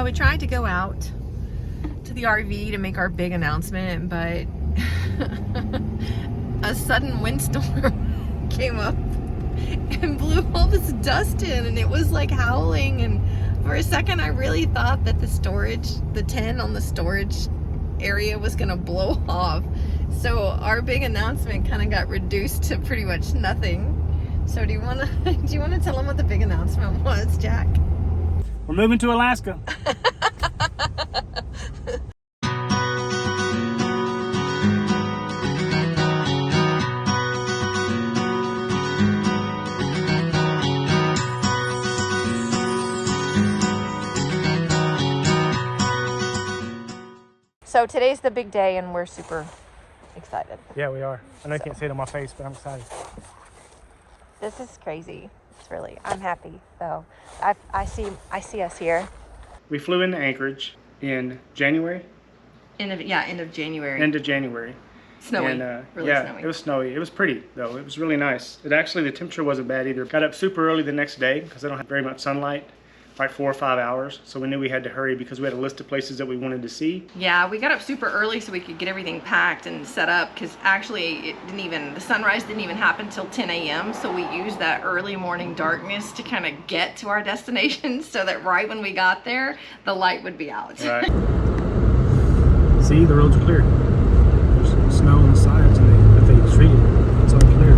Well, we tried to go out to the RV to make our big announcement, but a sudden windstorm came up and blew all this dust in, and it was like howling, and for a second I really thought that the tin on the storage area was gonna blow off. So our big announcement kind of got reduced to pretty much nothing. So do you want to tell them what the big announcement was, Jack? We're moving to Alaska. So today's the big day and we're super excited. Yeah, we are. I know you can't see it on my face, but I'm excited. This is crazy. It's really, I'm happy. So I see us here. We flew into Anchorage in January. End of January. End of January. Snowy. And, really yeah, snowy. It was snowy. It was pretty though. It was really nice. The temperature wasn't bad either. Got up super early the next day because I don't have very much sunlight, like 4 or 5 hours. So we knew we had to hurry because we had a list of places that we wanted to see. Yeah, we got up super early so we could get everything packed and set up, because actually the sunrise didn't even happen till 10 a.m. So we used that early morning darkness to kind of get to our destination so that right when we got there, the light would be out. Right. See, the roads are clear. There's snow on the sides, and if they treat it, it's all clear.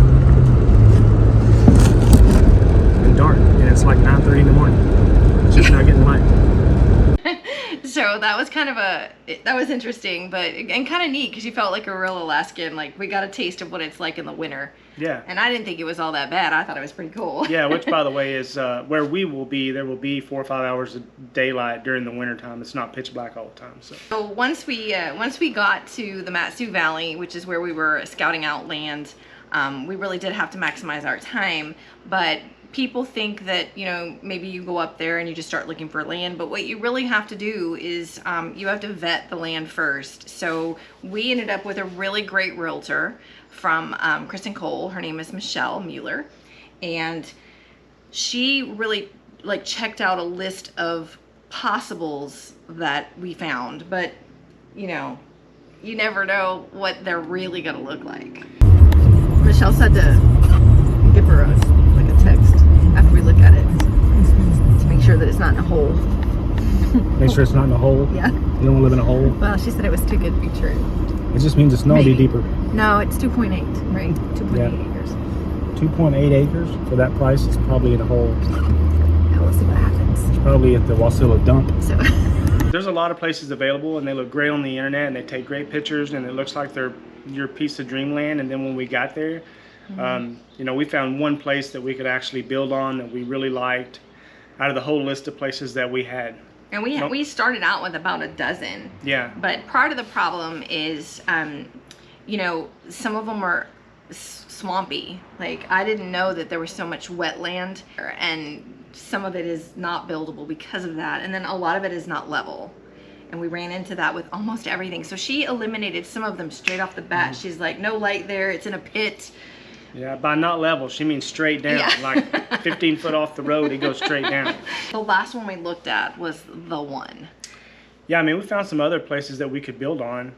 And dark, and it's like 9:30 in the morning. It's just not getting light. So that was that was interesting, and kind of neat, because you felt like a real Alaskan. Like, we got a taste of what it's like in the winter. Yeah. And I didn't think it was all that bad. I thought it was pretty cool. Yeah, which by the way is where we will be. There will be 4 or 5 hours of daylight during the winter time. It's not pitch black all the time. So once we got to the MatSu Valley, which is where we were scouting out land, we really did have to maximize our time. But people think that, maybe you go up there and you just start looking for land, but what you really have to do is you have to vet the land first. So we ended up with a really great realtor from Kristen Cole. Her name is Michelle Mueller, and she really checked out a list of possibles that we found, but you never know what they're really gonna look like. Michelle said to give her a text after we look at it to make sure that it's not in a hole. Make sure it's not in a hole? Yeah. You don't live in a hole? Well, she said it was too good to be true. It just means the snow will be deeper. No, it's 2.8, right? 2.8 acres. 2.8 acres for that price. It's probably in a hole. Now we'll see what happens. It's probably at the Wasilla dump. So there's a lot of places available, and they look great on the internet, and they take great pictures, and it looks like they're your piece of dreamland. And then when we got there, we found one place that we could actually build on that we really liked out of the whole list of places that we had. And we started out with about a dozen. Yeah. But part of the problem is, some of them are swampy. Like, I didn't know that there was so much wetland, and some of it is not buildable because of that. And then a lot of it is not level. And we ran into that with almost everything. So she eliminated some of them straight off the bat. She's like, no light there, it's in a pit. Yeah, by not level, she means straight down. Yeah. Like 15 foot off the road, it goes straight down. The last one we looked at was the one. Yeah, I mean, we found some other places that we could build on.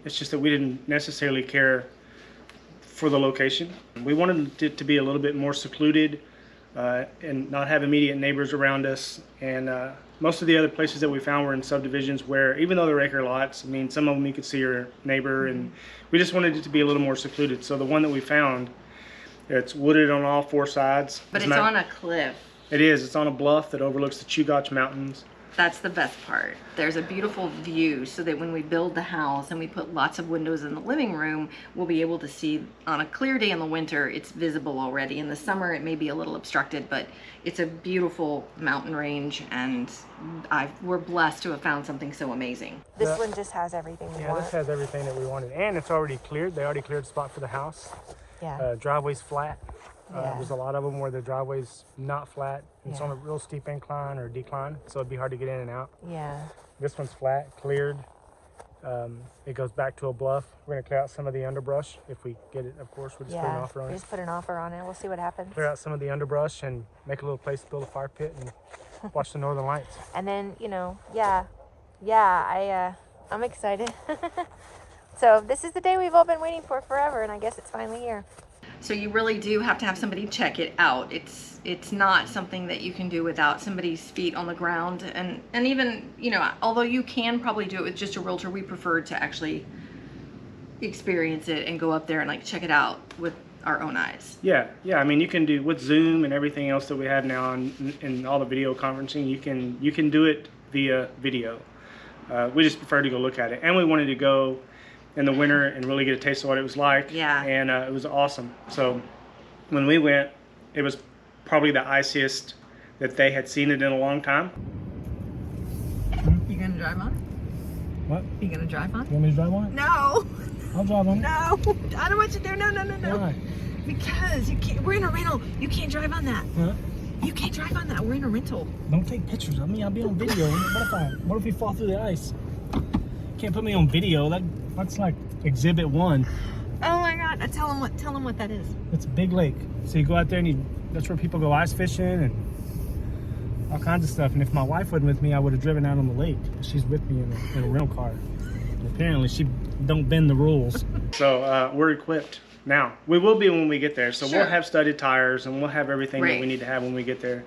It's just that we didn't necessarily care for the location. We wanted it to be a little bit more secluded and not have immediate neighbors around us. And most of the other places that we found were in subdivisions where, even though they're acre lots, I mean, some of them you could see your neighbor, and we just wanted it to be a little more secluded. So the one that we found, it's wooded on all 4 sides. But it's on a cliff. It is. It's on a bluff that overlooks the Chugach Mountains. That's the best part. There's a beautiful view, so that when we build the house and we put lots of windows in the living room, we'll be able to see. On a clear day in the winter, it's visible already. In the summer, it may be a little obstructed, but it's a beautiful mountain range, and we're blessed to have found something so amazing. This one just has everything we want. Yeah, this has everything that we wanted, and it's already cleared. They already cleared the spot for the house. Yeah. Driveway's flat. Yeah. There's a lot of them where the driveway's not flat. It's on a real steep incline or decline, so it'd be hard to get in and out. Yeah. This one's flat, cleared. It goes back to a bluff. We're gonna clear out some of the underbrush if we get it. Of course, we'll just put an offer on it. Just put an offer on it. We'll see what happens. Clear out some of the underbrush and make a little place to build a fire pit and Watch the northern lights. And then, you know, I'm excited. So this is the day we've all been waiting for forever, and I guess it's finally here. So you really do have to have somebody check it out. It's not something that you can do without somebody's feet on the ground. And even, you know, although you can probably do it with just a realtor, we prefer to actually experience it and go up there and like check it out with our own eyes. Yeah. I mean, you can do with Zoom and everything else that we have now, and all the video conferencing. You can do it via video. We just prefer to go look at it, and we wanted to go in the winter and really get a taste of what it was like. Yeah. And it was awesome. So when we went, it was probably the iciest that they had seen it in a long time. You gonna drive on it? What? You gonna drive on it? You want me to drive on it? No. I'll drive on it. No. I don't want you to do. No. Why? Because you can't. We're in a rental. You can't drive on that. Huh? You can't drive on that. We're in a rental. Don't take pictures of me. I'll be on video. What if we fall through the ice? Can't put me on video. That's like exhibit 1. Oh my God! Tell them what that is. It's a big lake. So you go out there and that's where people go ice fishing and all kinds of stuff. And if my wife wasn't with me, I would have driven out on the lake. She's with me in a rental car. And apparently she don't bend the rules. So we're equipped now. We will be when we get there. So Sure. We'll have studded tires and we'll have everything Right. that we need to have when we get there.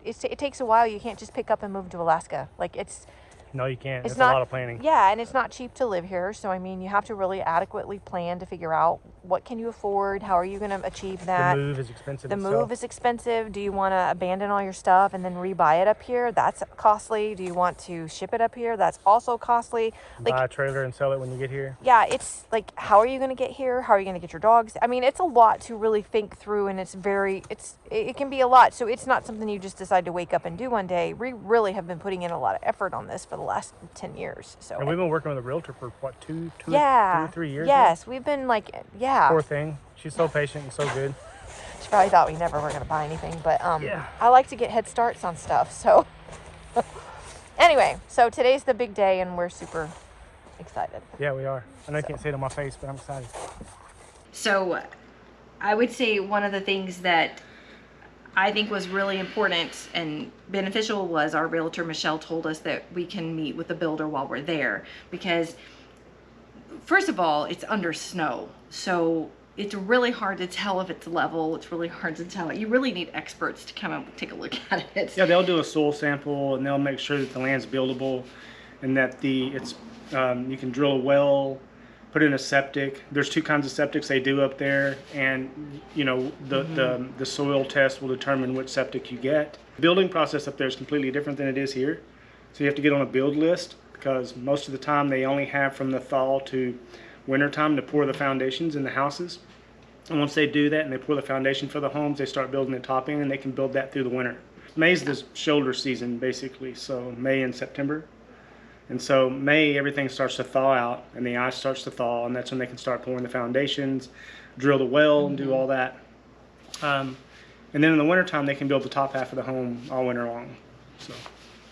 It takes a while. You can't just pick up and move to Alaska. Like No, you can't. It's It's not- a lot of planning. yeah, and it's not cheap to live here. So I mean, you have to really adequately plan to figure out what can you afford, how are you going to achieve that. The move is expensive. The itself. move is expensive. Do you want to abandon all your stuff and then rebuy it up here? That's costly. Do you want to ship it up here? That's also costly. Like, Buy a trailer and sell it when you get here. yeah, it's like, how are you going to get here? How are you going to get your dogs? I mean, it's a lot to really think through, and it can be a lot. So it's not something you just decide to wake up and do one day. We really have been putting in a lot of effort on this for the last 10 years. So And we've been working with a realtor for what, two yeah, or 3 years? yes, we've been like, yeah. Poor thing. She's so patient and so good. She probably thought we never were going to buy anything, but Yeah. I like to get head starts on stuff. So anyway, so today's the big day and we're super excited. Yeah, we are. I know you can't see it on my face, but I'm excited. So I would say one of the things that I think was really important and beneficial was our realtor Michelle told us that we can meet with the builder while we're there, because first of all, it's under snow. So it's really hard to tell if it's level. It's really hard to tell. You really need experts to come and take a look at it. Yeah, they'll do a soil sample and they'll make sure that the land's buildable and that you can drill a well, put in a septic. There's 2 kinds of septics they do up there, and you know the soil test will determine which septic you get. The building process up there is completely different than it is here. So you have to get on a build list, because most of the time they only have from the fall to winter time to pour the foundations in the houses. And once they do that and they pour the foundation for the homes, they start building the topping, and they can build that through the winter. May's the shoulder season basically, so May and September. And so May, everything starts to thaw out and the ice starts to thaw, and that's when they can start pouring the foundations, drill the well, and do all that. And then in the wintertime, they can build the top half of the home all winter long. So.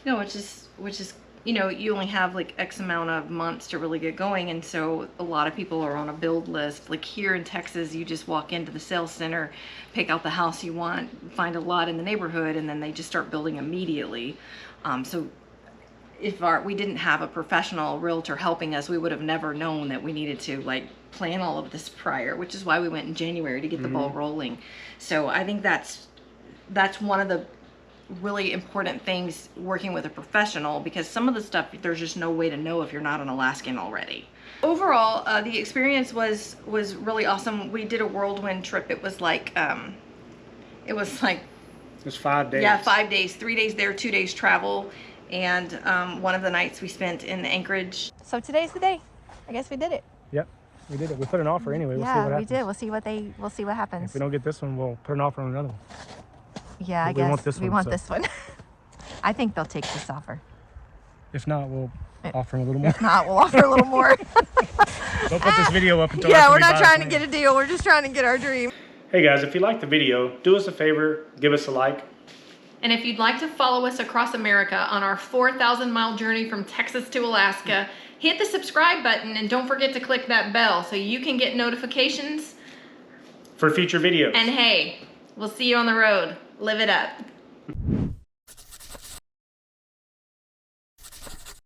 No, which is, you know, you only have like X amount of months to really get going, and so a lot of people are on a build list. Like here in Texas, you just walk into the sales center, pick out the house you want, find a lot in the neighborhood, and then they just start building immediately. So if we didn't have a professional realtor helping us, we would have never known that we needed to like plan all of this prior, which is why we went in January to get the ball rolling. So I think that's one of the really important things working with a professional, because some of the stuff there's just no way to know if you're not an Alaskan already. Overall, the experience was really awesome. We did a whirlwind trip. It was like it was 5 days. Yeah, 5 days, 3 days there, 2 days travel, and one of the nights we spent in Anchorage. So today's the day. I guess we did it. Yep, we did it. We put an offer anyway. We'll see what Yeah, happens. we did. We'll see what happens. If we don't get this one, we'll put an offer on another one. Yeah, I We guess want this we one, want so. this one. I think they'll take this offer. If not, we'll offer them a little more. If not, we'll offer a little more. Don't put this video up until Yeah, after we're we not buy trying the to land. get a deal. We're just trying to get our dream. Hey guys, if you liked the video, do us a favor, give us a like. And if you'd like to follow us across America on our 4,000-mile journey from Texas to Alaska, hit the subscribe button and don't forget to click that bell so you can get notifications. For future videos. And hey, we'll see you on the road. Live it up.